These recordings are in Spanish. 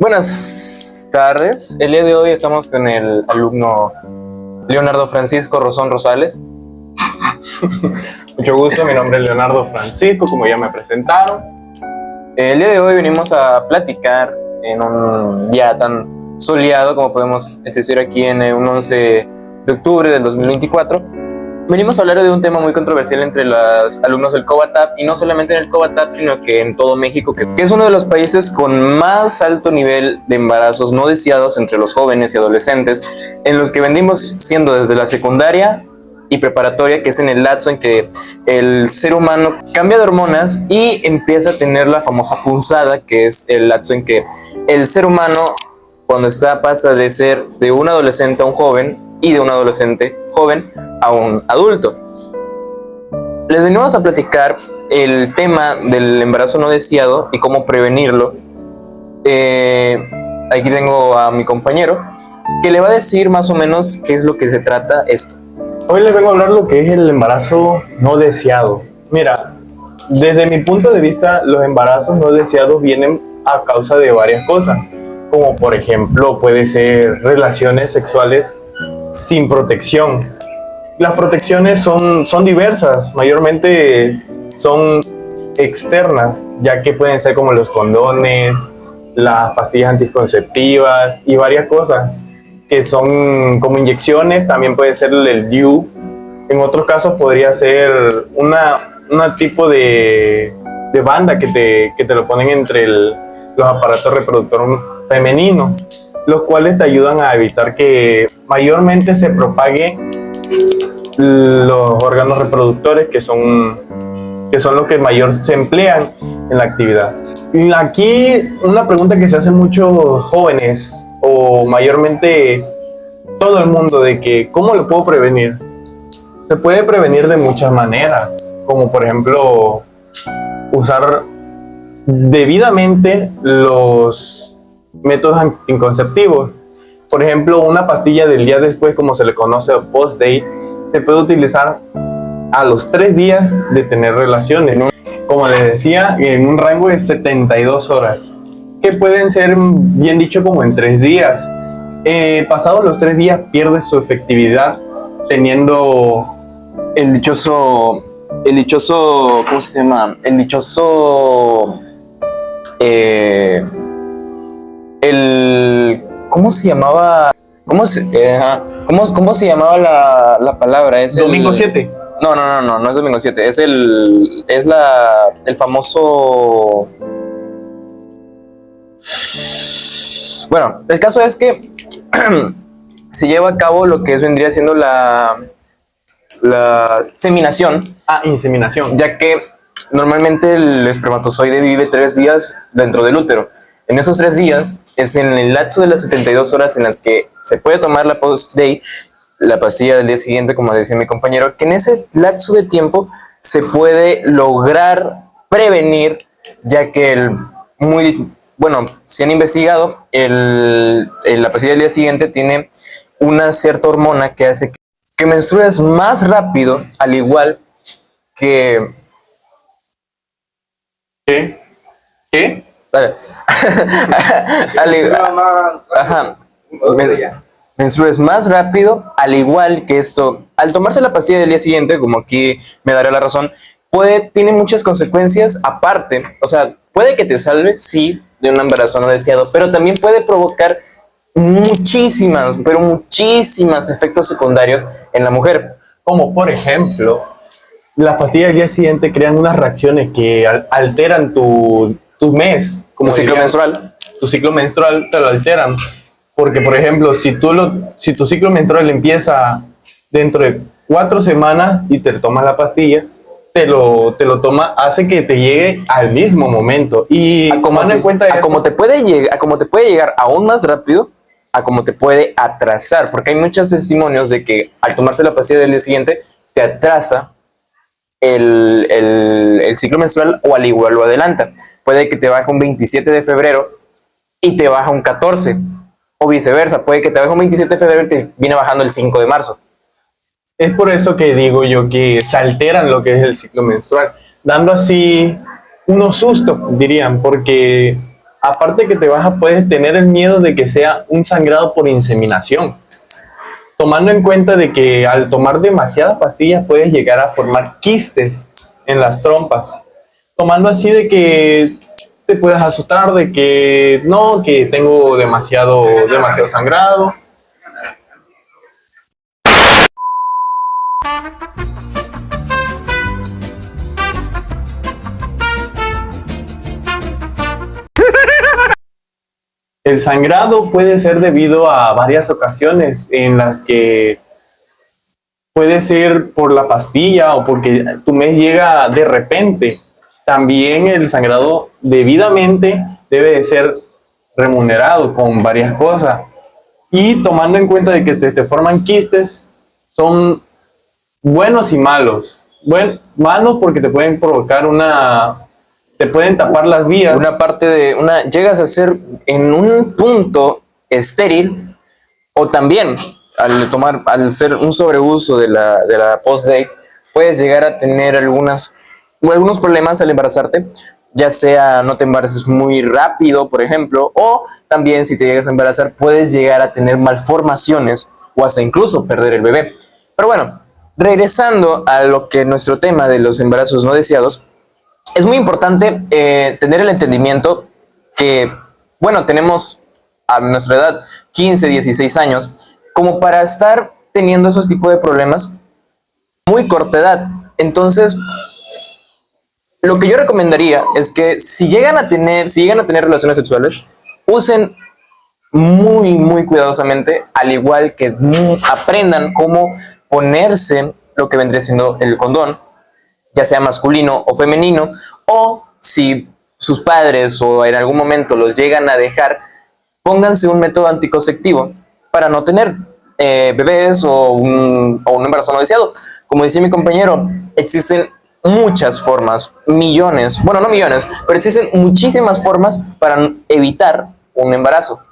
Buenas tardes. El día de hoy estamos con el alumno Leonardo Francisco Rosón Rosales. Mucho gusto, mi nombre es Leonardo Francisco, como ya me presentaron. El día de hoy venimos a platicar en un día tan soleado como podemos decir aquí en un 11 de octubre del 2024. Venimos a hablar de un tema muy controversial entre los alumnos del COBATAP, y no solamente en el COBATAP, sino que en todo México, que es uno de los países con más alto nivel de embarazos no deseados entre los jóvenes y adolescentes, en los que venimos siendo desde la secundaria y preparatoria, que es en el lapso en que el ser humano cambia de hormonas y empieza a tener la famosa punzada, que es el lapso en que el ser humano, cuando pasa de ser de un adolescente a un joven, y de un adolescente joven a un adulto. Les venimos a platicar el tema del embarazo no deseado y cómo prevenirlo. Aquí tengo a mi compañero que le va a decir más o menos qué es lo que se trata esto. Hoy les vengo a hablar lo que es el embarazo no deseado. Mira, desde mi punto de vista, los embarazos no deseados vienen a causa de varias cosas, como por ejemplo puede ser relaciones sexuales sin protección. Las protecciones son diversas, mayormente son externas, ya que pueden ser como los condones, las pastillas anticonceptivas y varias cosas que son como inyecciones. También puede ser el DIU. En otros casos podría ser una tipo de banda que te lo ponen entre los aparatos reproductores femeninos, los cuales te ayudan a evitar que mayormente se propague los órganos reproductores, que son los que mayor se emplean en la actividad. Y aquí una pregunta que se hacen muchos jóvenes, o mayormente todo el mundo, de que ¿cómo lo puedo prevenir? Se puede prevenir de muchas maneras, como por ejemplo usar debidamente los métodos anticonceptivos. Por ejemplo, una pastilla del día después, como se le conoce post-date, se puede utilizar a los 3 días de tener relaciones, ¿no? Como les decía, en un rango de 72 horas, que pueden ser, bien dicho, como en 3 días. Pasados los 3 días pierde su efectividad, teniendo El dichoso, ¿cómo se llama? El dichoso, ¿cómo se llamaba? ¿Cómo se llamaba la palabra? Es domingo 7. No es domingo 7, es el famoso. Bueno, el caso es que se lleva a cabo lo que vendría siendo la seminación. Inseminación. Ya que normalmente el espermatozoide vive 3 días dentro del útero. En esos 3 días es en el lapso de las 72 horas en las que se puede tomar la post-day, la pastilla del día siguiente, como decía mi compañero, que en ese lapso de tiempo se puede lograr prevenir, ya que si han investigado, la pastilla del día siguiente tiene una cierta hormona que hace que menstrues más rápido, al igual que... ¿Qué? Menstrues más rápido, al igual que esto. Al tomarse la pastilla del día siguiente, como aquí me daré la razón, tiene muchas consecuencias aparte. O sea, puede que te salve, sí, de un embarazo no deseado, pero también puede provocar muchísimas efectos secundarios en la mujer. Como por ejemplo, las pastillas del día siguiente crean unas reacciones que alteran tu mes, como tu ciclo menstrual. Tu ciclo menstrual te lo alteran. Porque, por ejemplo, si tu ciclo menstrual empieza dentro de 4 semanas y te tomas la pastilla, te lo toma, hace que te llegue al mismo momento. Y tomando en cuenta eso, como te puede llegar aún más rápido, a como te puede atrasar. Porque hay muchos testimonios de que al tomarse la pastilla del día siguiente, te atrasa el ciclo menstrual, o al igual lo adelanta. Puede que te baje un 27 de febrero y te baja un 14. O viceversa, puede que te baje un 27 de febrero y te viene bajando el 5 de marzo. Es por eso que digo yo que se alteran lo que es el ciclo menstrual, dando así unos sustos, dirían, porque Aparte que puedes tener el miedo de que sea un sangrado por inseminación, tomando en cuenta de que al tomar demasiadas pastillas puedes llegar a formar quistes en las trompas, tomando así de que te puedes asustar de que no, que tengo demasiado sangrado. El sangrado puede ser debido a varias ocasiones en las que puede ser por la pastilla o porque tu mes llega de repente. También el sangrado debidamente debe de ser remunerado con varias cosas. Y tomando en cuenta de que se te forman quistes, son buenos y malos. Malos porque te pueden provocar te pueden tapar las vías. Llegas a ser en un punto estéril, o también al ser un sobreuso de la post-day, puedes llegar a tener algunos problemas al embarazarte, ya sea no te embaraces muy rápido, por ejemplo, o también si te llegas a embarazar puedes llegar a tener malformaciones o hasta incluso perder el bebé. Pero bueno, regresando a lo que nuestro tema de los embarazos no deseados, es muy importante tener el entendimiento que, bueno, tenemos a nuestra edad 15, 16 años, como para estar teniendo esos tipos de problemas muy corta edad. Entonces, lo que yo recomendaría es que si llegan a tener relaciones sexuales, usen muy, muy cuidadosamente, al igual que aprendan cómo ponerse lo que vendría siendo el condón, ya sea masculino o femenino, o si sus padres o en algún momento los llegan a dejar, pónganse un método anticonceptivo para no tener bebés o un embarazo no deseado. Como decía mi compañero, existen muchas formas, millones, bueno, no millones, pero existen muchísimas formas para evitar un embarazo.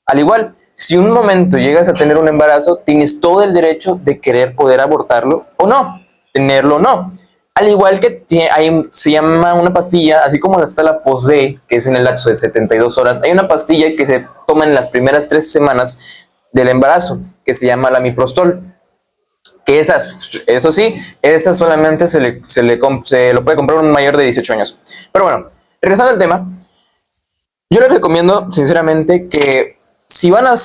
Al igual, si un momento llegas a tener un embarazo, tienes todo el derecho de querer poder abortarlo o no, tenerlo o no. Al igual que se llama una pastilla, así como está la Post-Day, que es en el lapso de 72 horas, hay una pastilla que se toma en las primeras 3 semanas del embarazo, que se llama la Miprostol. Que eso sí, esa solamente se lo puede comprar un mayor de 18 años. Pero bueno, regresando al tema, yo les recomiendo sinceramente que si van a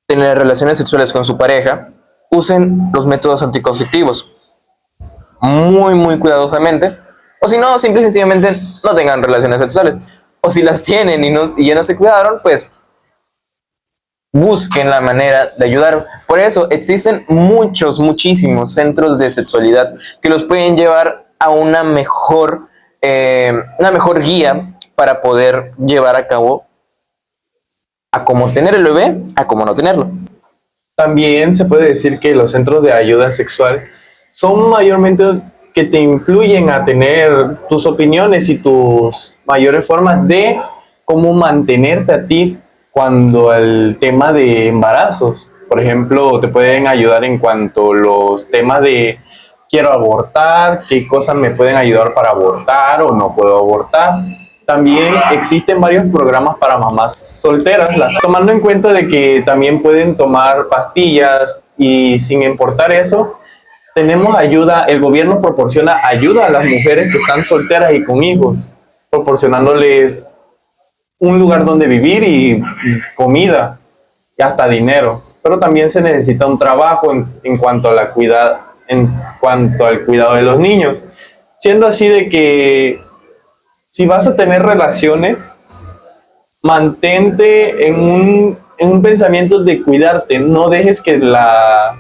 tener relaciones sexuales con su pareja, usen los métodos anticonceptivos muy, muy cuidadosamente, o si no, simple y sencillamente no tengan relaciones sexuales, o si las tienen y ya no se cuidaron, pues busquen la manera de ayudar. Por eso existen muchísimos centros de sexualidad que los pueden llevar a una mejor guía para poder llevar a cabo a cómo tener el bebé, a cómo no tenerlo. También se puede decir que los centros de ayuda sexual son mayormente que te influyen a tener tus opiniones y tus mayores formas de cómo mantenerte a ti cuando el tema de embarazos. Por ejemplo, te pueden ayudar en cuanto a los temas de quiero abortar, qué cosas me pueden ayudar para abortar o no puedo abortar. También existen varios programas para mamás solteras, tomando en cuenta de que también pueden tomar pastillas y sin importar eso, tenemos ayuda, el gobierno proporciona ayuda a las mujeres que están solteras y con hijos, proporcionándoles un lugar donde vivir y comida y hasta dinero. Pero también se necesita un trabajo en cuanto al cuidado de los niños. Siendo así de que si vas a tener relaciones, mantente en un pensamiento de cuidarte. No dejes que la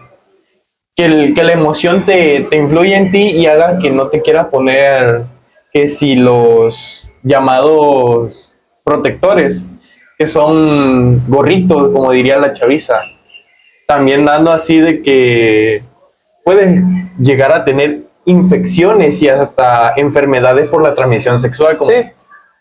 emoción te influya en ti y haga que no te quieras poner que si los llamados protectores, que son gorritos, como diría la chaviza, también dando así de que puedes llegar a tener infecciones y hasta enfermedades por la transmisión sexual. Sí,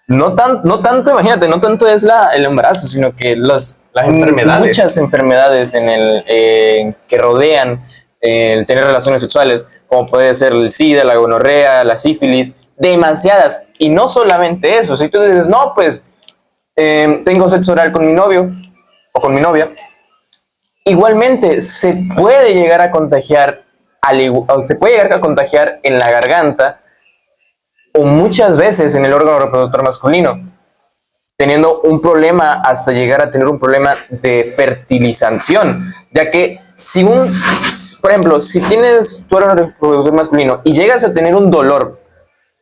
no tanto, imagínate, no tanto es el embarazo, sino que las enfermedades. Muchas enfermedades que rodean el tener relaciones sexuales, como puede ser el SIDA, la gonorrea, la sífilis, demasiadas. Y no solamente eso, si tú dices, no, pues tengo sexo oral con mi novio o con mi novia, igualmente se puede llegar a contagiar, se puede llegar a contagiar en la garganta o muchas veces en el órgano reproductor masculino, teniendo un problema hasta llegar a tener un problema de fertilización, ya que por ejemplo, si tienes tu órgano reproductor masculino y llegas a tener un dolor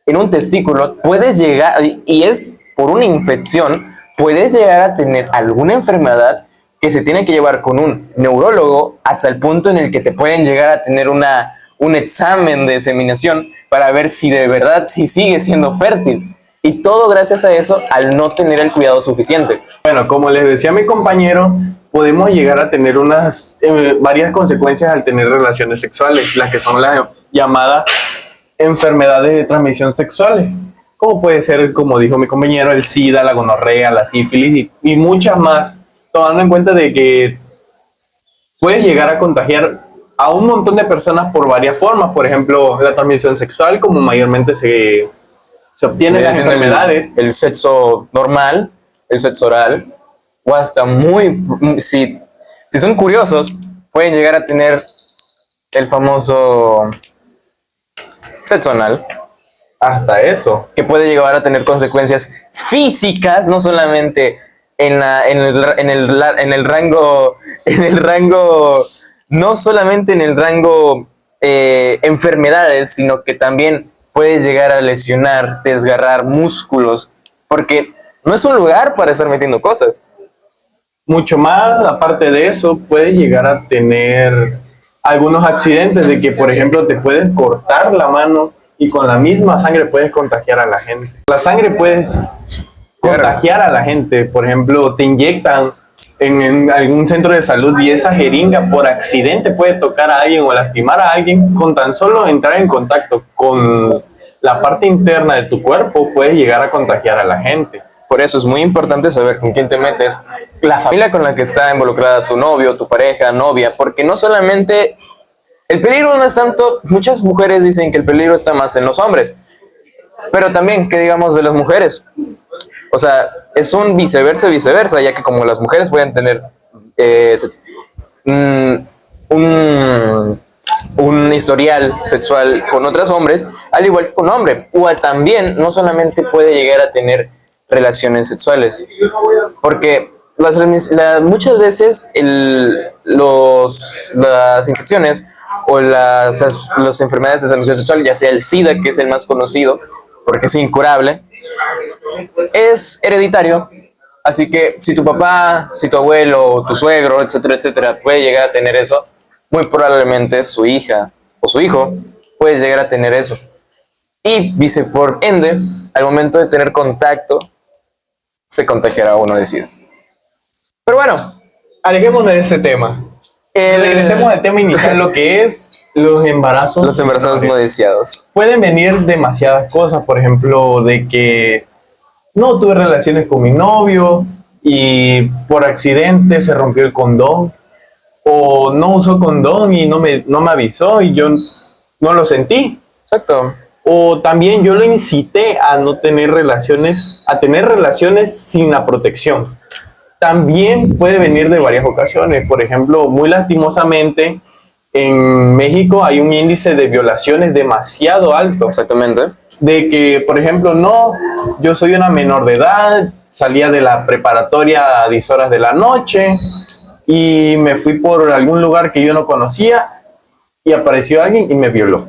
en un testículo, puedes llegar, y es por una infección, puedes llegar a tener alguna enfermedad que se tiene que llevar con un neurólogo hasta el punto en el que te pueden llegar a tener un examen de seminación para ver si de verdad si sigue siendo fértil. Y todo gracias a eso, al no tener el cuidado suficiente. Bueno, como les decía mi compañero, podemos llegar a tener varias consecuencias al tener relaciones sexuales, las que son las llamadas enfermedades de transmisión sexuales, como puede ser, como dijo mi compañero, el SIDA, la gonorrea, la sífilis y muchas más, tomando en cuenta de que puede llegar a contagiar a un montón de personas por varias formas. Por ejemplo, la transmisión sexual, como mayormente se obtienen las enfermedades. El sexo normal, el sexo oral, o hasta si son curiosos, pueden llegar a tener el famoso sexo anal. Hasta eso. Que puede llegar a tener consecuencias físicas, no solamente en el rango, no solamente en el rango enfermedades, sino que también puedes llegar a lesionar, desgarrar músculos, porque no es un lugar para estar metiendo cosas. Mucho más, aparte de eso, puedes llegar a tener algunos accidentes de que, por ejemplo, te puedes cortar la mano y con la misma sangre puedes contagiar a la gente. La sangre puedes contagiar a la gente. Por ejemplo, te inyectan en algún centro de salud y esa jeringa por accidente puede tocar a alguien o lastimar a alguien. Con tan solo entrar en contacto con la parte interna de tu cuerpo puedes llegar a contagiar a la gente. Por eso es muy importante saber con quién te metes, la familia con la que está involucrada tu novio, tu pareja, novia, porque no solamente el peligro no es tanto, muchas mujeres dicen que el peligro está más en los hombres, pero también, ¿qué digamos de las mujeres? O sea, es un viceversa, ya que como las mujeres pueden tener un historial sexual con otros hombres, al igual que con hombre, o también no solamente puede llegar a tener relaciones sexuales, porque muchas veces las infecciones o las enfermedades de transmisión sexual, ya sea el SIDA, que es el más conocido porque es incurable, es hereditario. Así que si tu papá, si tu abuelo, tu suegro, etcétera, etcétera, puede llegar a tener eso, muy probablemente su hija o su hijo puede llegar a tener eso. Y por ende, al momento de tener contacto, se contagiará uno de SIDA. Pero bueno, alejémonos de ese tema. Regresemos al tema inicial, lo que es los embarazos. Los embarazos no deseados. Pueden venir demasiadas cosas, por ejemplo, de que no tuve relaciones con mi novio y por accidente se rompió el condón, o no usó condón y no me avisó y yo no lo sentí. Exacto. O también yo lo incité a no tener relaciones, a tener relaciones sin la protección. También puede venir de varias ocasiones. Por ejemplo, muy lastimosamente, en México hay un índice de violaciones demasiado alto. Exactamente. De que, por ejemplo, yo soy una menor de edad, salía de la preparatoria a 10 horas de la noche y me fui por algún lugar que yo no conocía y apareció alguien y me violó.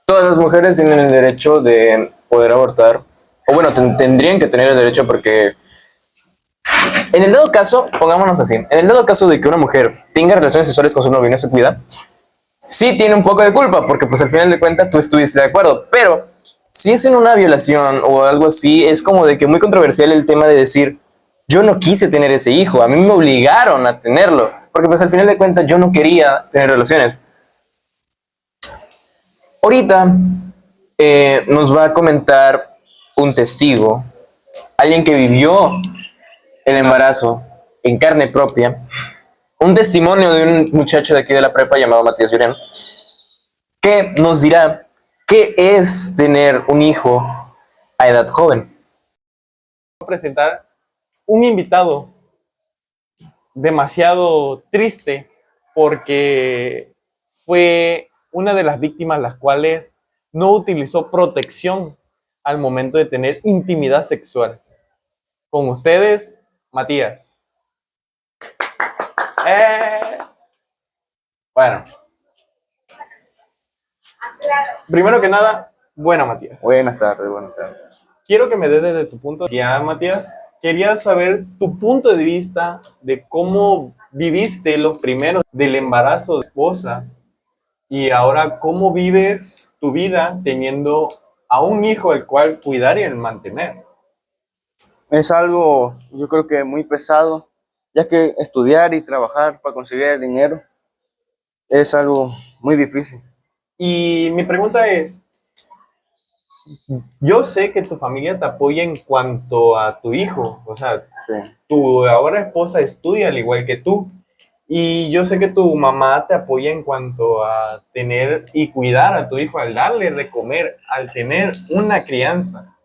Todas las mujeres tienen el derecho de poder abortar, o bueno, tendrían que tener el derecho porque en el dado caso, pongámonos así, en el dado caso de que una mujer tenga relaciones sexuales con su novio y no se cuida, sí tiene un poco de culpa, porque pues al final de cuentas tú estuviste de acuerdo, pero si es en una violación o algo así, es como de que muy controversial el tema de decir, yo no quise tener ese hijo, a mí me obligaron a tenerlo, porque pues al final de cuentas yo no quería tener relaciones. Ahorita nos va a comentar un testigo, alguien que vivió el embarazo en carne propia, un testimonio de un muchacho de aquí de la prepa llamado Matías Llorén, que nos dirá qué es tener un hijo a edad joven. Voy a presentar un invitado demasiado triste porque fue una de las víctimas las cuales no utilizó protección al momento de tener intimidad sexual. Con ustedes, Matías. Bueno, primero que nada, buena Matías. Buenas tardes, buenas tardes. Quiero que me des desde tu punto de vista, Matías. Quería saber tu punto de vista de cómo viviste los primeros del embarazo de esposa y ahora cómo vives tu vida teniendo a un hijo al cual cuidar y el mantener. Es algo, yo creo que muy pesado, ya que estudiar y trabajar para conseguir el dinero es algo muy difícil. Y mi pregunta es, yo sé que tu familia te apoya en cuanto a tu hijo, o sea, Sí. tu ahora esposa estudia al igual que tú. Y yo sé que tu mamá te apoya en cuanto a tener y cuidar a tu hijo, al darle de comer, al tener una crianza.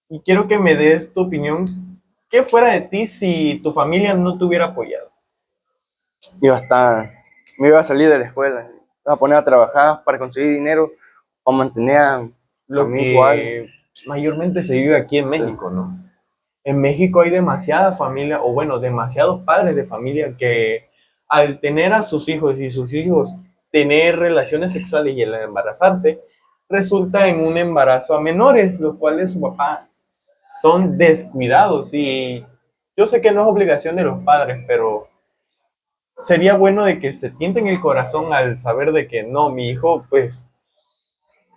Y quiero que me des tu opinión. ¿Qué fuera de ti si tu familia no te hubiera apoyado? Me iba a salir de la escuela, me iba a poner a trabajar para conseguir dinero, para mantener a Lo mi hijo algo. que mayormente se vive aquí en México, ¿no? En México hay demasiada familia, o bueno, demasiados padres de familia que al tener a sus hijos y sus hijos tener relaciones sexuales y el embarazarse, resulta en un embarazo a menores, los cuales su papá son descuidados. Y yo sé que no es obligación de los padres, pero sería bueno de que se sienten el corazón al saber de que no, mi hijo pues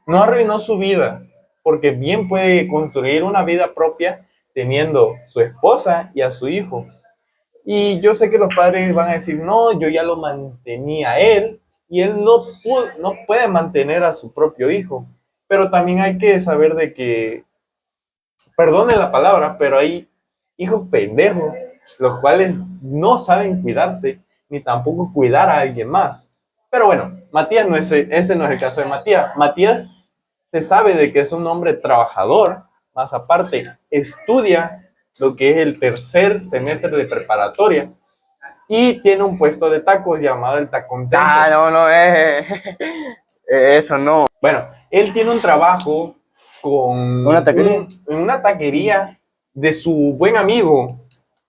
no arruinó su vida, porque bien puede construir una vida propia teniendo su esposa y a su hijo. Y yo sé que los padres van a decir, no, yo ya lo mantenía a él y él no puede mantener a su propio hijo. Pero también hay que saber de que, perdone la palabra, pero hay hijos pendejos, los cuales no saben cuidarse ni tampoco cuidar a alguien más. Pero bueno, Matías no es, ese no es el caso de Matías. Matías se sabe de que es un hombre trabajador, más aparte estudia lo que es el tercer semestre de preparatoria y tiene un puesto de tacos llamado el Tacón Tempo. No, eso no. Bueno, él tiene un trabajo con ¿Una taquería? en una taquería de su buen amigo,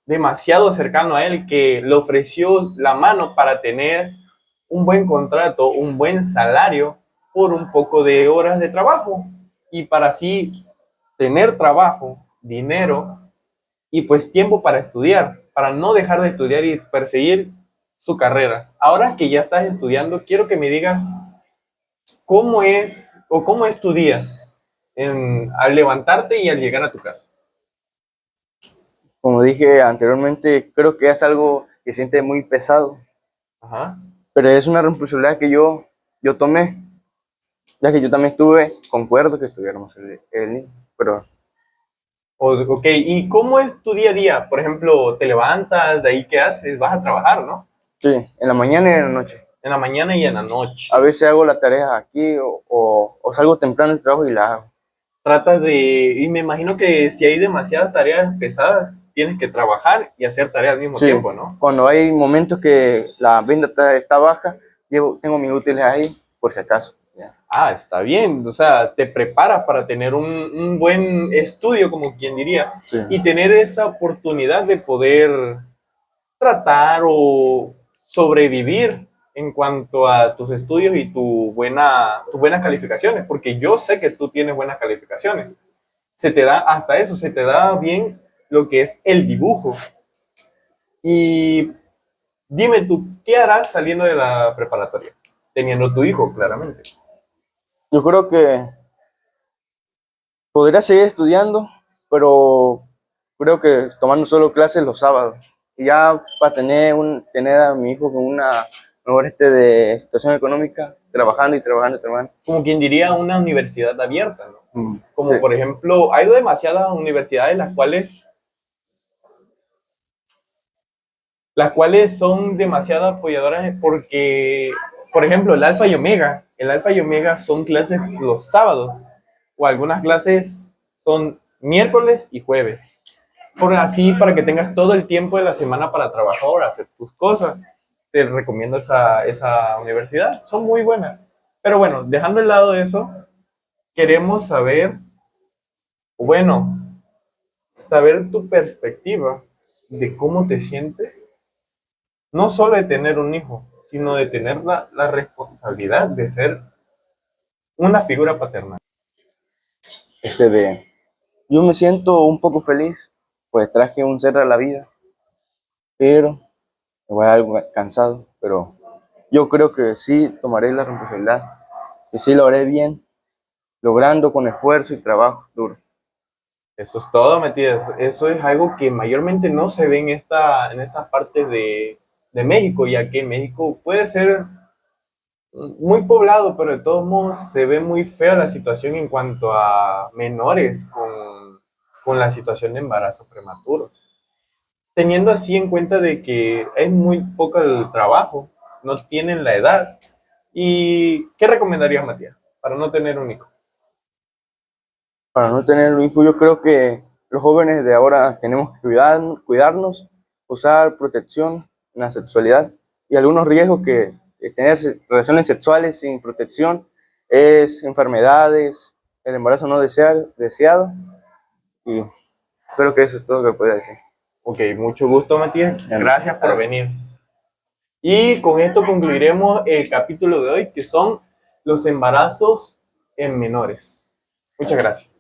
demasiado cercano a él, que le ofreció la mano para tener un buen contrato, un buen salario por un poco de horas de trabajo y para así tener trabajo, dinero y pues tiempo para estudiar, para no dejar de estudiar y perseguir su carrera. Ahora que ya estás estudiando, quiero que me digas cómo es o cómo es tu día al levantarte y al llegar a tu casa. Como dije anteriormente, creo que es algo que siente muy pesado, Ajá. pero es una responsabilidad que yo tomé, ya que yo también concuerdo que estuviéramos el niño, pero Ok, ¿y cómo es tu día a día? Por ejemplo, te levantas, de ahí qué haces, vas a trabajar, ¿no? sí, en la mañana y en la noche. En la mañana y en la noche. A veces hago las tareas aquí o salgo temprano del trabajo y las hago. Tratas y me imagino que si hay demasiadas tareas pesadas, tienes que trabajar y hacer tareas al mismo Sí, tiempo, ¿no? cuando hay momentos que la venta está baja, tengo mis útiles ahí por si acaso. Ya. Ah, está bien, o sea, te preparas para tener un buen estudio, como quien diría, Sí. y tener esa oportunidad de poder tratar o sobrevivir en cuanto a tus estudios y tus buenas calificaciones, porque yo sé que tú tienes buenas calificaciones. Se te da hasta eso, se te da bien lo que es el dibujo. Y dime tú, ¿qué harás saliendo de la preparatoria? Teniendo tu hijo, claramente. Yo creo que podría seguir estudiando, pero creo que tomando solo clases los sábados. Y ya para tener a mi hijo con una mejor de situación económica, trabajando y trabajando y trabajando. Como quien diría una universidad abierta, ¿no? Como Sí. por ejemplo, hay demasiadas universidades las cuales son demasiado apoyadoras porque, por ejemplo, el Alfa y Omega son clases los sábados o algunas clases son miércoles y jueves. por así para que tengas todo el tiempo de la semana para trabajar o hacer tus cosas. Te recomiendo esa universidad, son muy buenas. Pero bueno, dejando de lado eso, queremos saber, bueno, saber tu perspectiva de cómo te sientes, no solo de tener un hijo, sino de tener la responsabilidad de ser una figura paterna. Ese de, yo me siento un poco feliz, pues traje un ser a la vida, pero igual algo cansado, pero yo creo que sí tomaré la responsabilidad, que sí lo haré bien, logrando con esfuerzo y trabajo duro. Eso es todo, Matías. Eso es algo que mayormente no se ve en esta parte de México, ya que México puede ser muy poblado, pero de todos modos se ve muy fea la situación en cuanto a menores con la situación de embarazo prematuro. Teniendo así en cuenta de que es muy poco el trabajo, no tienen la edad. ¿Y qué recomendarías, Matías, para no tener un hijo? Para no tener un hijo, yo creo que los jóvenes de ahora tenemos que cuidarnos, usar protección en la sexualidad y algunos riesgos que tener relaciones sexuales sin protección es enfermedades, el embarazo no deseado y creo que eso es todo lo que podría decir. Ok, mucho gusto, Matías. Gracias por venir. Y con esto concluiremos el capítulo de hoy, que son los embarazos en menores. Muchas gracias.